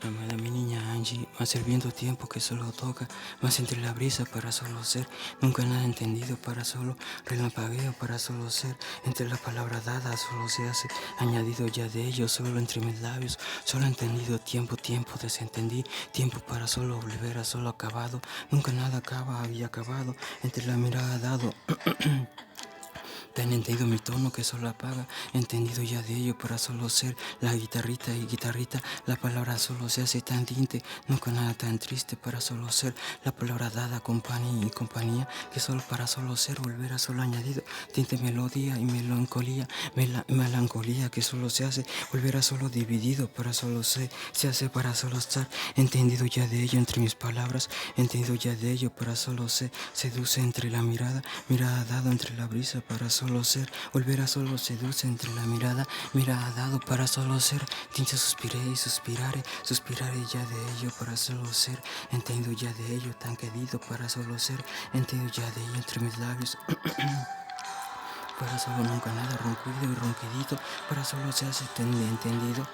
Amada mi niña Angie, más el viento tiempo que solo toca, más entre la brisa para solo ser, nunca nada entendido para solo relampagueo para solo ser, entre la palabra dada solo se hace, añadido ya de ello, solo entre mis labios, solo entendido tiempo, desentendí, tiempo para solo volver a solo acabado, nunca nada acaba, había acabado, entre la mirada dado. Tan entendido mi tono que solo apaga, entendido ya de ello para solo ser la guitarrita y guitarrita, la palabra solo se hace tan tinte, nunca nada tan triste para solo ser, la palabra dada, compañía y compañía, que solo para solo ser, volver a solo añadido, tinte melodía y melancolía, melancolía que solo se hace, volver a solo dividido para solo ser, se hace para solo estar, entendido ya de ello entre mis palabras, entendido ya de ello para solo ser, seduce entre la mirada, mirada dado entre la brisa para solo ser, volver a solo seduce entre la mirada, mirada dado para solo ser, tinte suspiré y suspiraré, suspiraré ya de ello para solo ser, entendido ya de ello tan querido para solo ser, entendido ya de ello entre mis labios. Para solo nunca nada ronquido y ronquidito, para solo se hace entendido.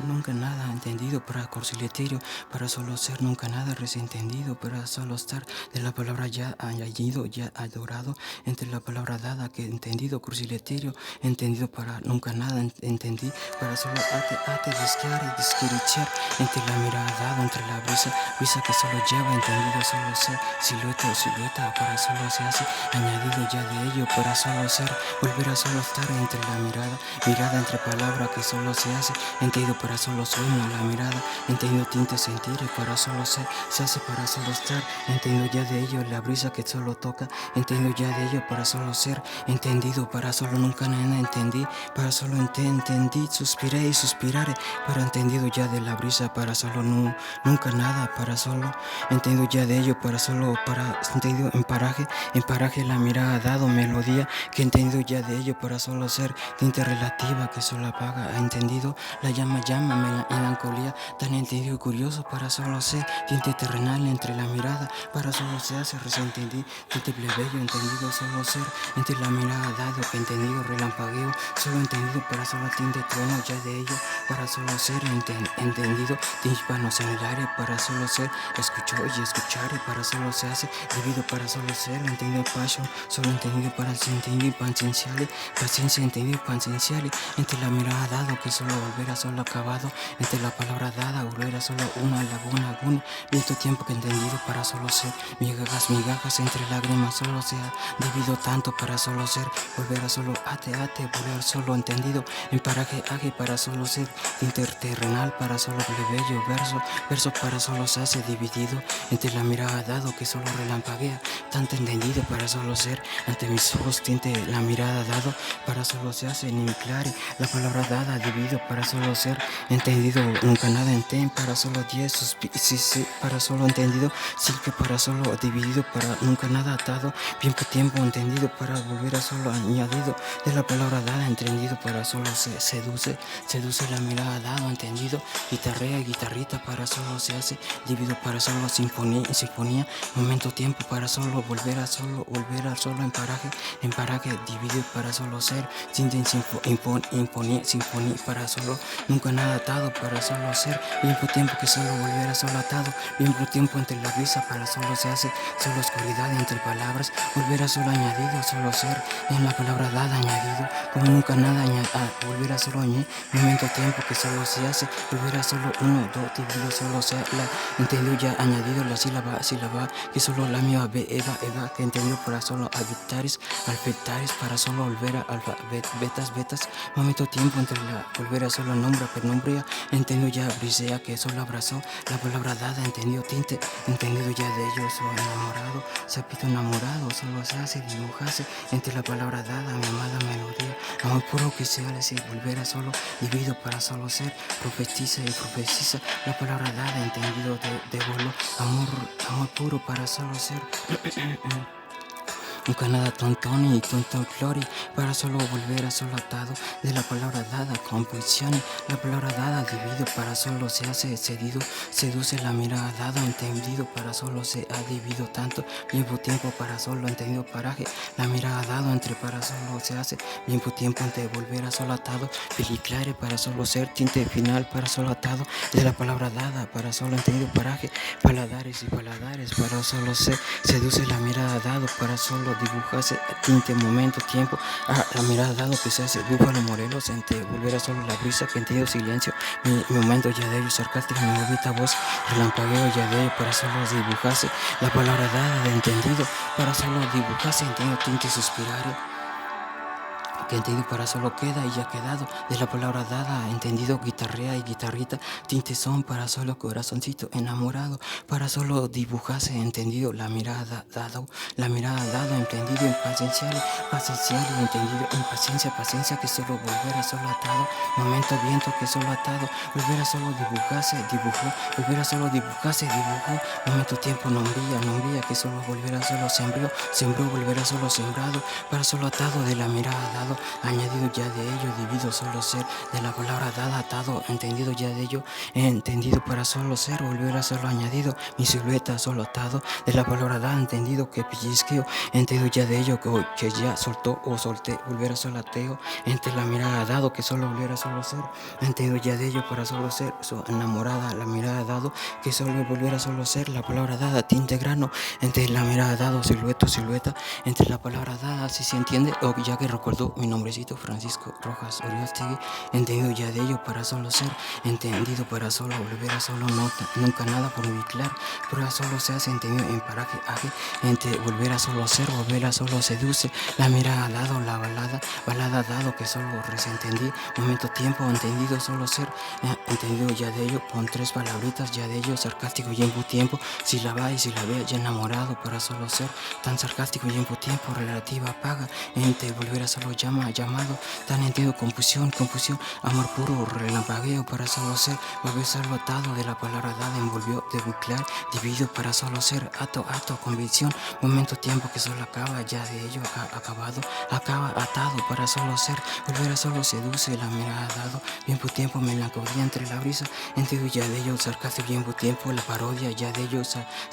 Nunca nada entendido para conciliatorio, para solo ser nunca nada resentendido, para solo estar de la palabra ya añadido, ya adorado, entre la palabra dada que entendido, conciliatorio, entendido para nunca nada entendí, para solo ate, desquiar y desquirichar, entre la mirada dada, entre la brisa que solo lleva, entendido solo ser, silueta, para solo se hace, añadido ya de ello, para solo ser, volver a solo estar entre la mirada entre palabra que solo se hace, entendido para solo sueño, la mirada, entendido tinte sentir, para solo ser, se hace para solo estar, entendido ya de ello, la brisa que solo toca, entendido ya de ello para solo ser, entendido para solo nunca nada entendí, para solo entendí, suspiré y suspiraré, para entendido ya de la brisa, para solo nunca nada, para solo, entendido ya de ello, para solo, para entendido en paraje la mirada dado, melodía, que entendido ya de ello, para solo ser, tinte relativa que solo apaga, entendido, la llama, melancolía, tan entendido y curioso para solo ser, tinte terrenal entre la mirada, para solo se hace, resentendí, tinte plebeyo, entendido solo ser, entre la mirada dado, que entendido, relampagueo, solo entendido para solo tinte trueno ya de ello, para solo ser, entendido, tímpanos en el aire, para solo ser, escuchó y escuchar, y para solo se hace, debido para solo ser, entendido passion, solo entendido para el sentido y pancienciale, paciencia entendido pancienciale, entre la mirada dado que solo volver a solo acabado, entre la palabra dada volver a solo una laguna, viento tiempo que entendido para solo ser, migajas entre lágrimas solo sea, debido tanto para solo ser, volver a solo ate, volver a solo entendido, en paraje para solo ser, interterrenal para solo plebeyo, verso para solo se hace dividido, entre la mirada dado que solo relampaguea, tanto entendido para solo ser, ante mis ojos tinte la mirada dado, para solo se hace ni clare, la palabra dada dividido para solo ser, entendido nunca nada enten, para solo 10, sí, para solo entendido, sí que para solo dividido, para nunca nada atado, tiempo entendido, para volver a solo añadido, de la palabra dada entendido, para solo se seduce la mirada dado entendido, guitarrita para solo se hace, dividido para solo sinfonía, momento tiempo para solo volver a solo en paraje dividido para solo ser, sinfonía para solo nunca nada atado para solo ser, tiempo que solo volver a solo atado, tiempo entre la brisa para solo se hace, solo oscuridad entre palabras, volver a solo añadido, solo ser, en la palabra dada añadido, como nunca nada volver a solo momento tiempo que solo se hace, volver a solo uno, dos, dividido solo sea, la entendido ya añadido la sílaba, que solo la mía eva, que entendido para solo alfabetares, para solo volver a betas, momento tiempo entre la volver a solo nombra, penumbria, entendido ya brisea que solo abrazó, la palabra dada, entendido tinte, entendido ya de ellos, o enamorado, sapito enamorado, solo se hace, dibujase, entre la palabra dada, mi amada melodía, amor puro que se hace, volver a solo, dividido para solo ser, profetiza y profetiza, la palabra dada, entendido de bolo, amor puro para solo ser. nunca nada tontoni y tonto glory, para solo volver a solo atado de la palabra dada, compulsión, la palabra dada dividido, para solo se hace cedido, seduce la mirada dado, entendido, para solo se ha dividido tanto, tiempo para solo entendido paraje, la mirada dado entre para solo se hace, tiempo ante volver a solo atado, peliclare para solo ser, tinte final para solo atado, de la palabra dada, para solo entendido paraje, paladares y paladares, para solo se seduce la mirada dado, para solo dibujarse tinte, momento, tiempo, la mirada dado que se hace, búfalo Morelos, entre volver a solo la brisa, que entiendo silencio, mi momento ya de ello, sarcástico, mi bobita voz, relampagueo ya de ello, para solo dibujarse, la palabra dada de entendido, para solo dibujarse, entiendo tinte suspirario, que entendido para solo queda y ya quedado, de la palabra dada, entendido guitarrea y guitarrita, tinte son para solo corazoncito enamorado, para solo dibujarse, entendido la mirada dado, entendido impaciencial, y entendido impaciencia, paciencia que solo volver a solo atado, momento viento que solo atado, volver a solo dibujarse, dibujó, volver a solo dibujarse, dibujó, momento tiempo nombría que solo volver a solo sembró, volver a solo sembrado, para solo atado de la mirada dado, añadido ya de ello, dividido solo ser, de la palabra dada atado, entendido ya de ello, entendido para solo ser, volver a solo añadido, mi silueta solo atado, de la palabra dada, entendido que pellizqueo, entendido ya de ello, que ya soltó o solté, volver a solo ateo, entre la mirada dado, que solo volver a solo ser, entendido ya de ello para solo ser, su enamorada, la mirada dado, que solo volver a solo ser, la palabra dada, tinte grano, entre la mirada dado, silueta, entre la palabra dada, si se entiende, o ya que recuerdo mi nombrecito Francisco Rojas Uriostegui, entendido ya de ello para solo ser, entendido para solo volver a solo nota, nunca nada por ubicar, pero solo se hace entendido en paraje, entre volver a solo ser, volver a solo seduce, la mirada dado, la balada dado que solo resentendí, momento tiempo, entendido solo ser, entendido ya de ello, con tres palabritas ya de ello, sarcástico y en tiempo, si la va y si la ve ya enamorado para solo ser, tan sarcástico y en tiempo, relativa paga, entre volver a solo llamado, tan entendido confusión, amor puro, relampagueo para solo ser, volver solo atado de la palabra dada, envolvió de buclar, dividido para solo ser, ato, convicción, momento tiempo que solo acaba, ya de ello acaba atado para solo ser, volver a solo seduce, la mirada dado, tiempo, melancolía entre la brisa, entendido ya de ello, sarcástico tiempo, la parodia ya de ello,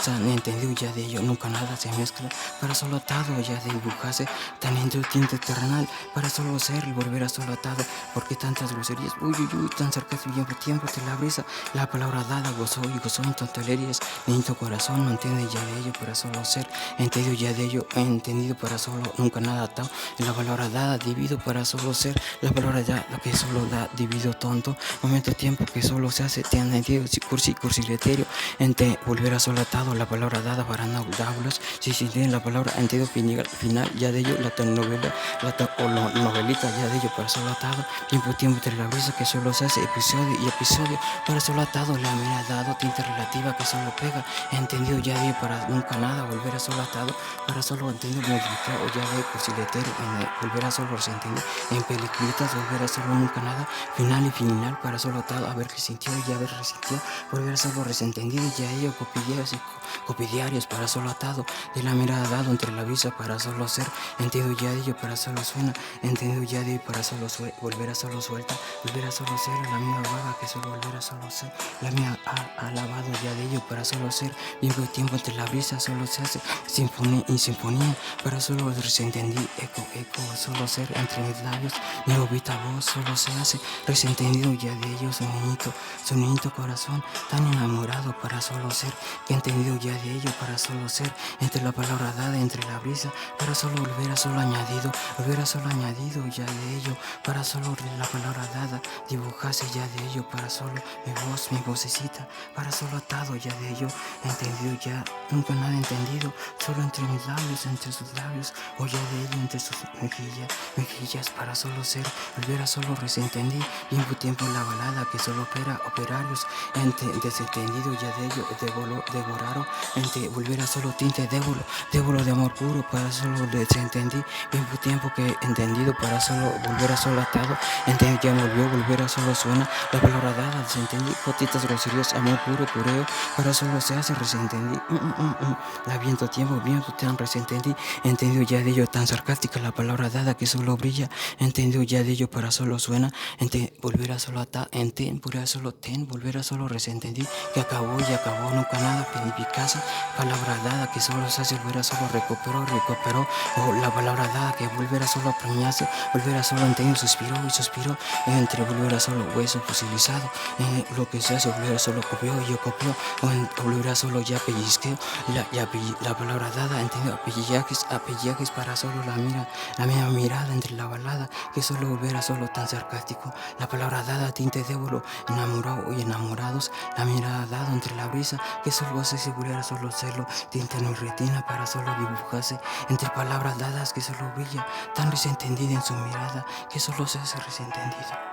entendido ya de ello, nunca nada se mezcla, para solo atado ya de dibujarse, tan entre tinte terrenal, para solo ser y volver a solo atado, porque tantas groserías, tan sarcástico tiempo, te la brisa, la palabra dada, gozó en tonterías, lindo corazón, no entiende ya de ello, para solo ser, entendido ya de ello, entendido para solo, nunca nada atado, la palabra dada, dividido para solo ser, la palabra ya, lo que solo da, dividido tonto, momento tiempo que solo se hace, te han entendido, cursileterio, entre volver a solo atado, la palabra dada para no dábulos, si tiene la palabra entendido final, ya de ello, la telenovela, novelita ya de ello para solo atado, tiempo entre la brisa que solo se hace episodio para solo atado, la mirada dado, tinta relativa que solo pega, entendido ya de ello para nunca nada, volver a solo atado, para solo entendido modificado ya de cursiletero, volver a solo resentido, en peliculitas, volver a solo nunca nada, final y final para solo atado, a ver qué sintió y a ver resintió, volver a solo resentendido ya ello, copidiarios para solo atado, de la mirada dado entre la brisa para solo ser, entendido ya de ello para solo suena, entendido ya de ello para solo volver a solo suelta, volver a solo ser, la mía vaga que solo volver a solo ser, la mía alabado ya de ello para solo ser, tiempo entre la brisa solo se hace, sinfonía, para solo resentendí, eco, solo ser entre mis labios, mi bobita voz solo se hace, resentendido ya de ello, sonidito corazón, tan enamorado para solo ser, que entendido ya de ello para solo ser, entre la palabra dada, entre la brisa, para solo volver a solo añadido, ya de ello, para solo la palabra dada, dibujase ya de ello, para solo mi vocecita, para solo atado ya de ello, entendido ya, nunca nada entendido, solo entre mis labios, entre sus labios, o ya de ello entre sus mejillas, para solo ser, volver a solo resentendí, tiempo la balada que solo opera operarios, entre desentendido ya de ello, devoraron, entre volver a solo tinte débolo de amor puro, para solo desentendí, tiempo que entendí desentendido para solo volver a solo atado, entendido ya volvió, volver a solo suena, la palabra dada, desentendí, gotitas groserías, amor puro, pureo, para solo se hace resentendí, la viento tiempo, viento tan resentendí, entendido ya de ello tan sarcástica, la palabra dada que solo brilla, entendido ya de ello para solo suena, volver a solo atar, volver a solo ten, volver a solo resentendí, que acabó y acabó, nunca nada, penificasa, palabra dada que solo se hace, volver a solo recuperó, o la palabra dada que volver a solo preñarse, volver a solo entendido, suspiró y suspiró, entre volver a solo hueso fosilizado, lo que se hace, volver a solo copió y yo copió, o volver a solo ya pellizqueo, la palabra dada, entendido, apellillajes para solo la misma mirada entre la balada, que solo volver a solo tan sarcástico, la palabra dada, tinte de oro, enamorado y enamorados, la mirada dada entre la brisa, que solo se asegurara solo serlo, tinte en mi retina para solo dibujarse, entre palabras dadas que solo brilla, tan resentendida en su mirada, que solo se hace resentendido.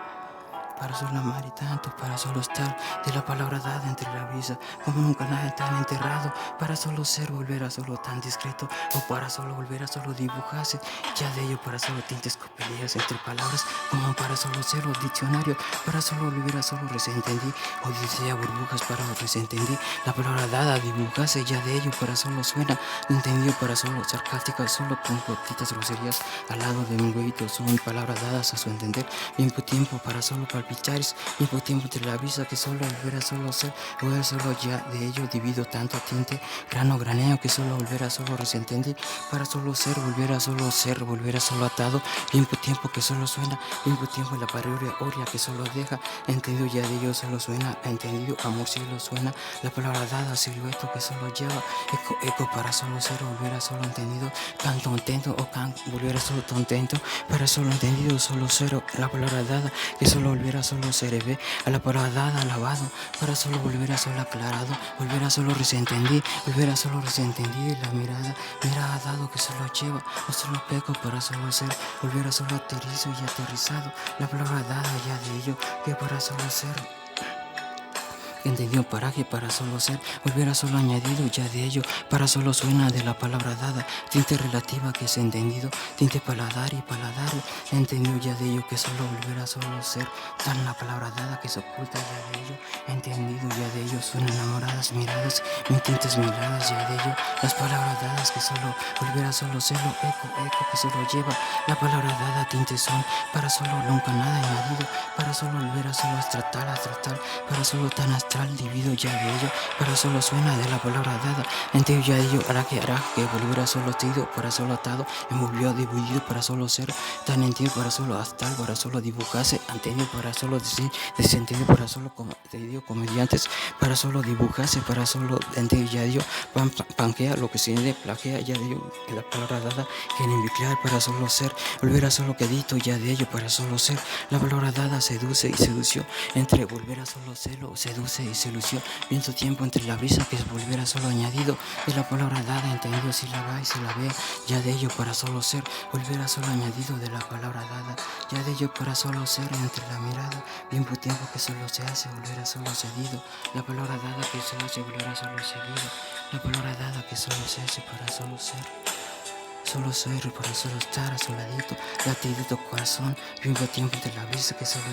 Para solo amar y tanto, para solo estar de la palabra dada entre la brisa, como nunca nadie tan enterrado, para solo ser, volver a solo tan discreto, o para solo volver a solo dibujarse, ya de ello para solo tintes copillas entre palabras, como para solo ser los diccionarios, para solo volver a solo resentendí, o decía burbujas para resentendí, la palabra dada dibujarse, ya de ello para solo suena, entendido para solo sarcástica, solo con gotitas groserías, al lado de mi huevito son palabras dadas a su entender, tiempo para solo palpitares, mismo tiempo entre la brisa que solo volver a solo ser, volver a solo ya de ello divido tanto tinte, grano graneo que solo volver a solo resentendí, para solo ser, volver a solo atado, tiempo que solo suena, mismo tiempo la parodia oria que solo deja, entendido ya de ello solo suena, entendido amor cielo suena, la palabra dada silueto que solo lleva, eco para solo ser, volver a solo entendido, tan contento o can volver a solo contento, para solo entendido solo cero, la palabra dada que solo volver a solo seré, a la palabra dada alabado, para solo volver a solo aclarado, volver a solo resentendí, volver a solo resentendí, la mirada dado que solo lleva, no solo peco para solo ser, volver a solo aterrizo y aterrizado, la palabra dada ya de ello, que para solo ser. Entendido paraje para solo ser, volver a solo añadido ya de ello, para solo suena de la palabra dada, tinte relativa que es entendido, tinte paladar y paladar, entendido ya de ello que solo volver a solo ser, tan la palabra dada que se oculta ya de ello, entendido ya de ello, suenan enamoradas miradas, mis tintes miradas ya de ello, las palabras dadas que solo volver a solo serlo, eco que solo lleva, la palabra dada tintes son, para solo nunca nada añadido, para solo volver a solo astratal, para solo tan astral, divido ya de ello, para solo suena de la palabra dada, entiendo ya de ello, hará que volver a solo tido, para solo atado, envolvió dividido para solo ser, tan entiendo para solo hasta, para solo dibujarse, entendido para solo decir, desentendido para solo comediantes, para solo dibujarse, para solo entiendo ya de ello, panquea lo que se entiende, plaquea ya de ello, la palabra dada, que en inviclar para solo ser, volver a solo quedito ya de ello, para solo ser, la palabra dada seduce y sedució, entre volver a solo serlo, seduce y se lució, viento tiempo entre la brisa que es volver a solo añadido, de la palabra dada, entendido si la va y se la vea, ya de ello para solo ser, volver a solo añadido de la palabra dada, ya de ello para solo ser entre la mirada, viento tiempo que solo se hace, volver a solo cedido, la palabra dada que se hace, volver a solo seguido, la palabra dada que solo se hace para solo ser. Solo soy para solo estar a su ladito, latidito corazón, vivo tiempo entre la brisa que solo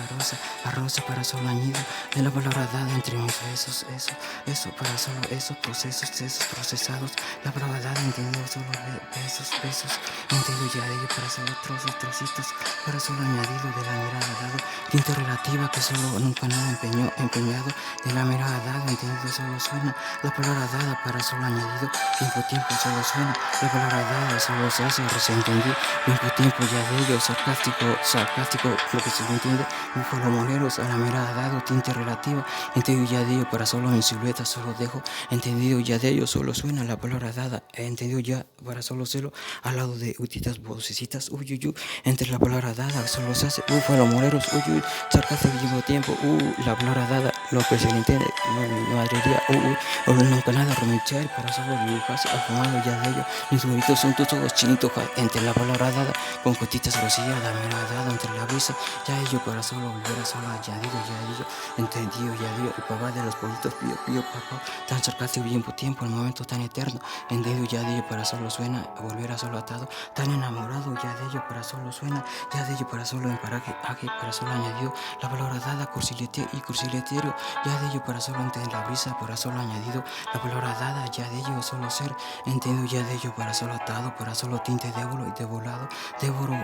arroza para solo añido, de la palabra dada entre mis besos, eso para solo esos procesos, procesados, la palabra dada entendido solo besos, entendido ya de ello para solo trocitos, para solo añadido de la mirada dado, tinta relativa que solo nunca nada empeñado, de la mirada dada entendido solo suena, la palabra dada para solo añadido, tiempo solo suena, la palabra dada solo se hace resentendí, tiempo ya de ello, sarcástico, lo que se le entiende, búfalo moneros a la mirada dado, tinte relativa, entendido ya de ello, para solo en silueta solo dejo, entendido ya de ello, solo suena la palabra dada, entendido ya para solo serlo, al lado de utitas vocecitas, entre la palabra dada, solo se hace, búfalo moneros, sarcástico al mismo tiempo, la palabra dada, lo que se le entiende, madrería, o nunca nada remechar, para solo dibujarse, afumado ya de ello, mis huevitos son tus ojos chinito entre la palabra dada, con gotitas rocías, la mirada dada entre la brisa, ya ello para solo volver a solo añadido, ya ello, entendido, ya dio, el papá de los pollitos, pío, pío, papá, tan sarcástico tiempo, el momento tan eterno, entendido, ya de ello para solo suena, volver a solo atado, tan enamorado, ya de ello para solo suena, ya de ello para solo en paraje, para solo añadido, la palabra dada, cursiletero, ya de ello para solo entender la brisa, para solo añadido, la palabra dada, ya de ello solo ser, entiendo ya de ello para solo atado, para solo tinte débolo y devolado, débolo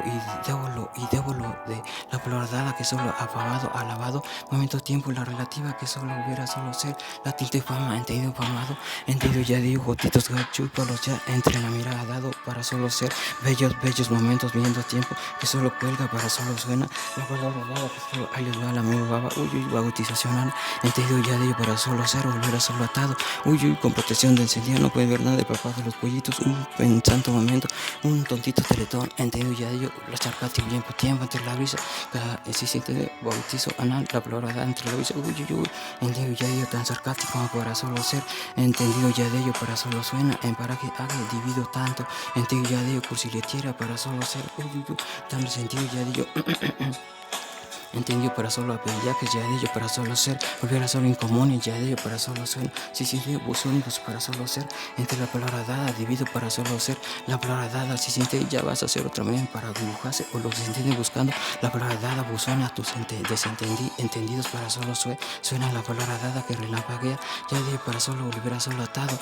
de la palabra dada que solo apagado, alabado, momento tiempo, la relativa que solo hubiera solo ser, la tinte fama, entendido famado, entendido ya de ello, gotitos gachúpalos ya entre la mirada dado para solo ser, bellos momentos viendo tiempo que solo cuelga para solo suena, la palabra dada que solo ayuda al amigo baba, bautizacional, entendido ya de ello para solo ser, volver a solo atado, con protección de encendida, no puede ver nada de papá de los pollitos, en santo momento, un tontito teletón, entendido ya de ello, la charcati tiempo entre la brisa, si siente bautizo anal, la palabra dada entre la brisa, entendido ya de ello tan sarcástico como para solo ser, entendido ya de ello para solo suena, en paraje haga divido tanto, entendido ya de ello cursiletiera para solo ser, tan sentido ya de ello. Entendió para solo apellidajes, ya de ello para solo ser, volver a solo incomunes, ya de ello para solo ser, si siente únicos para solo ser, entre la palabra dada, divido para solo ser, la palabra dada, si siente ya vas a hacer otra vez para dibujarse, o lo que se entiende buscando, la palabra dada, buzona, tus entendidos para solo suena la palabra dada que relampaguea, ya de ello para solo volver a solo atado,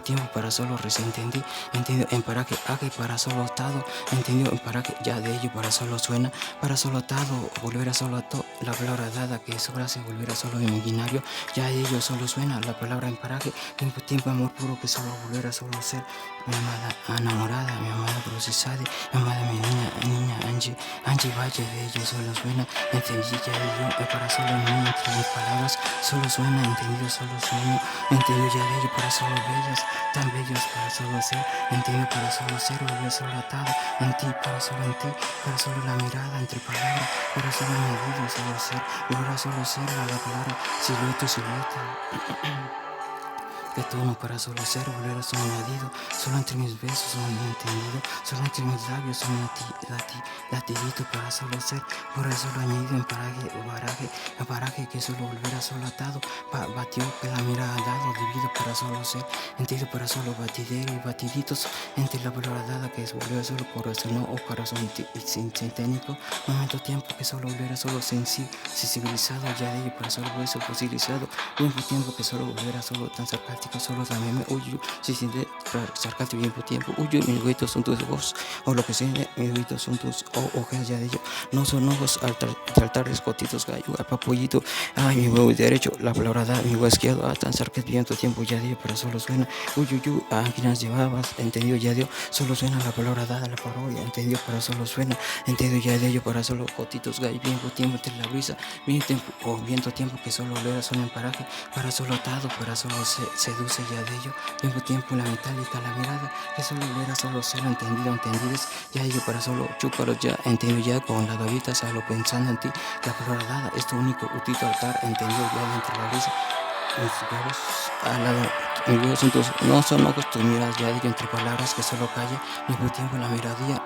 tiempo para solo resentendí, entendido en paraje, haga para solo atado, entendido en paraje, ya de ello para solo suena, para solo atado, volver a solo la palabra dada que sobra se volviera solo imaginario, ya de ello solo suena la palabra en paraje, tiempo amor puro que solo volviera solo ser, mi amada enamorada, mi amada procesada, mi amada mi niña Angie Valle, de ello solo suena, entendí ya de ello para solo en mí, entre mis palabras solo suena, entendido solo sueño, entendido ya de ello para solo bellas, tan bellos para solo ser, entendido para solo ser, volver solo atado, en ti, para solo en ti, para solo la mirada entre palabras, para solo añadido, solo ser, volver a solo ser, la palabra, silueta. Que tono para solo ser, volver a solo añadido, solo entre mis besos, solo entendido, solo entre mis labios, solo latidito para solo ser, volver a solo añadido en paraje que solo volver a solo atado, batió que la mirada dado, dividido para solo ser, entendido para solo batidero y batiditos, entre la palabra dada que es volver a solo corazón o corazón sintético, momento tiempo que solo volver a solo sensibilizado, ya de ello para solo hueso fosilizado, tiempo que solo volver a solo tan sarcástico, solo también si siente sarcástico tiempo, mis ojitos son tus ojos, o lo que siente, mis ojitos son tus ojos, ya de ello, no son ojos altares, cotitos, gallo, papollito, ay, mi huevo derecho, la palabra da, mi huevo izquierdo, tan sarcástico tiempo, ya de ello, pero solo suena, máquinas llevabas, entendido, ya de ello, solo suena la palabra dada, la parodia, entendido, para solo suena, entendido, ya de ello, para solo cotitos, gallo, tiempo entre la brisa, viento tiempo que solo olera, solo en paraje, para solo atado, para solo seduce ya de ello, tiempo la metálica, la mirada, que solo olera, solo entendides, ya ello para solo chúpalo ya, entendido ya con la babita, solo pensando en ti, la palabra dada, es tu único utito altar, entendido ya entre la brisa, mis huevos al lado, mis huevos son no son ojos tus miradas, ya de ello entre palabras que solo calla, mismo tiempo la miradía.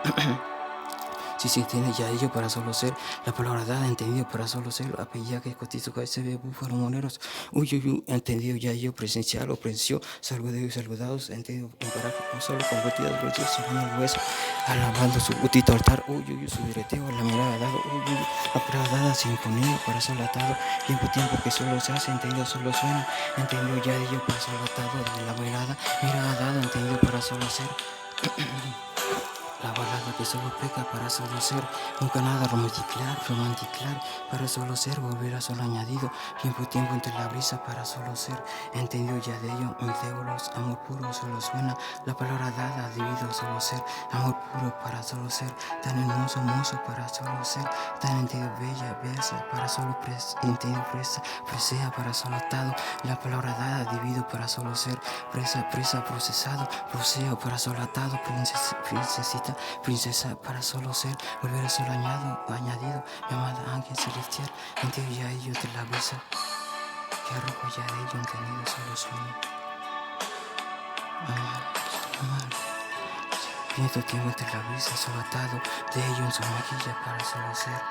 Si se entiende ya ello para solo ser, la palabra dada, entendido para solo ser, apillaje, cotizo, se ve búfalo, moneros, entendido ya ello, presencial o presenció, saludados, entendido, en paraje, solo convertidos, recios, según el hueso, alabando su utito altar, su direteo, la mirada dado, la palabra dada, sinfonía, para solo atado, tiempo que solo se hace, entendido, solo suena, entendido ya ello para solo atado, de la mirada dada, entendido para solo ser. La balada que solo peca para solo ser, nunca nada romanticar, para solo ser, volver a solo añadido, tiempo entre la brisa para solo ser, entendido ya de ello, mis débolos, amor puro solo suena, la palabra dada, divido solo ser, amor puro para solo ser, tan hermoso, mozo para solo ser, tan entendido, bella, versa, para solo entendido, presea para solo atado, la palabra dada, divido para solo ser, presa, procesado, proseo para solo atado, princesa para solo ser, volver a solo añadido, llamada ángel celestial, entendido ya ello de la brisa, que arrojo ya de ello, entendido solo sueño. Amar, Viento tiempo entre la brisa, solo atado de ello en su mejilla para solo ser.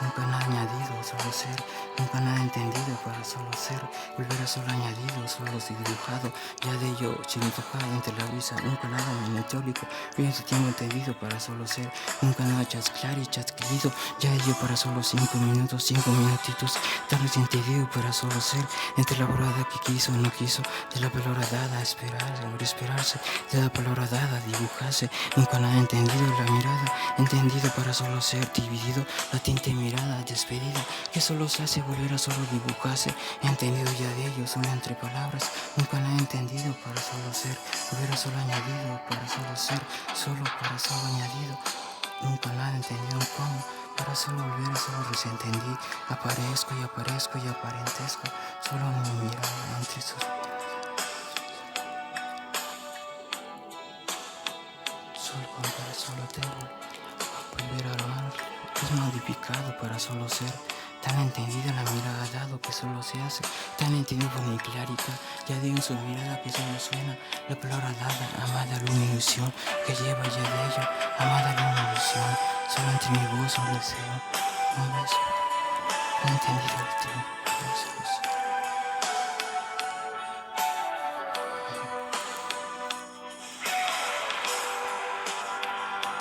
Nunca nada añadido, solo ser. Nunca nada entendido para solo ser. Volver a solo añadido, solo dibujado. Ya de ello sin tocar entre la brisa. Nunca nada meteórico. Viento tiempo entendido para solo ser. Nunca nada chasclar y chasquido. Ya ello para solo 5 minutos, 5 minutitos. Tan entendido para solo ser. Entre la palabra que quiso o no quiso. De la palabra dada, esperarse o esperarse. De la palabra dada, dibujarse. Nunca nada entendido la mirada. Entendido para solo ser dividido. La tinta mirada despedida que solo se hace volver a solo dibujarse. Entendido ya de ello solo entre palabras. Nunca nada entendido para solo ser. Volver a solo añadido para solo ser. Solo para solo añadido. Nunca nada entendido cómo. Para solo volver a solo desentendí. Aparezco y aparezco y aparentesco. Solo mi mirada entre sus. Solo para solo tengo. Volver a amar es modificado para solo ser. Tan entendida la mirada dado que solo se hace. Tan entendido ni clarica. Ya de en su mirada que solo suena. La palabra dada, amada la ilusión que lleva ya de ella. Amada la ilusión. Solo entre mi voz un deseo. Un beso. Tan entendido el tiempo.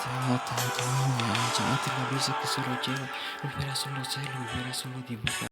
Te amo tanto, niña, ya entre la brisa que solo lleva, volver a solo ser, volver a solo dibujar.